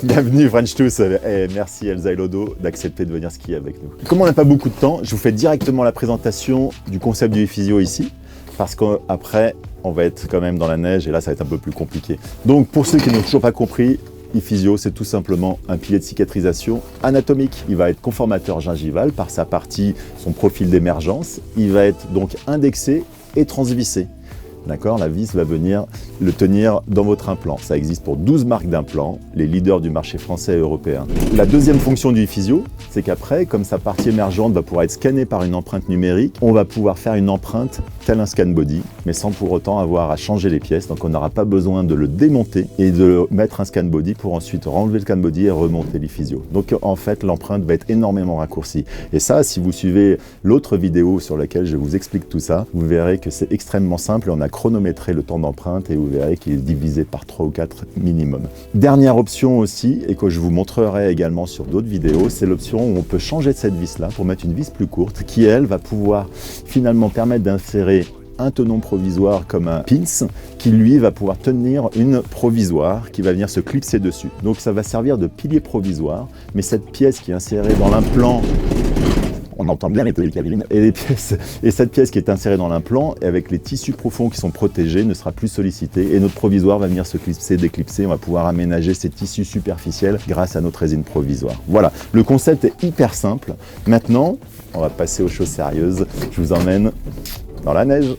Bienvenue French Tous et merci Elsa et Lodo d'accepter de venir skier avec nous. Comme on n'a pas beaucoup de temps, je vous fais directement la présentation du concept du physio ici, parce qu'après, on va être quand même dans la neige et là, ça va être un peu plus compliqué. Donc pour ceux qui n'ont toujours pas compris, iPhysio, c'est tout simplement un pilier de cicatrisation anatomique. Il va être conformateur gingival par sa partie, son profil d'émergence. Il va être donc indexé et transvissé. D'accord, la vis va venir le tenir dans votre implant. Ça existe pour 12 marques d'implants, les leaders du marché français et européen. La deuxième fonction du physio, c'est qu'après, comme sa partie émergente va pouvoir être scannée par une empreinte numérique, on va pouvoir faire une empreinte tel un scan body, mais sans pour autant avoir à changer les pièces. Donc on n'aura pas besoin de le démonter et de mettre un scan body pour ensuite enlever le scan body et remonter l'iPhysio. Donc en fait, l'empreinte va être énormément raccourcie. Et ça, si vous suivez l'autre vidéo sur laquelle je vous explique tout ça, vous verrez que c'est extrêmement simple et on a chronométrer le temps d'empreinte et vous verrez qu'il est divisé par 3 ou 4 minimum. Dernière option aussi, et que je vous montrerai également sur d'autres vidéos, c'est l'option où on peut changer de cette vis-là pour mettre une vis plus courte qui, elle, va pouvoir finalement permettre d'insérer un tenon provisoire comme un pins qui, lui, va pouvoir tenir une provisoire qui va venir se clipser dessus. Donc ça va servir de pilier provisoire, mais cette pièce qui est insérée dans l'implant, on entend bien les cabines et cette pièce qui est insérée dans l'implant avec les tissus profonds qui sont protégés ne sera plus sollicitée et notre provisoire va venir se clipser, déclipser. On va pouvoir aménager ces tissus superficiels grâce à notre résine provisoire. Voilà, le concept est hyper simple. Maintenant, on va passer aux choses sérieuses. Je vous emmène dans la neige.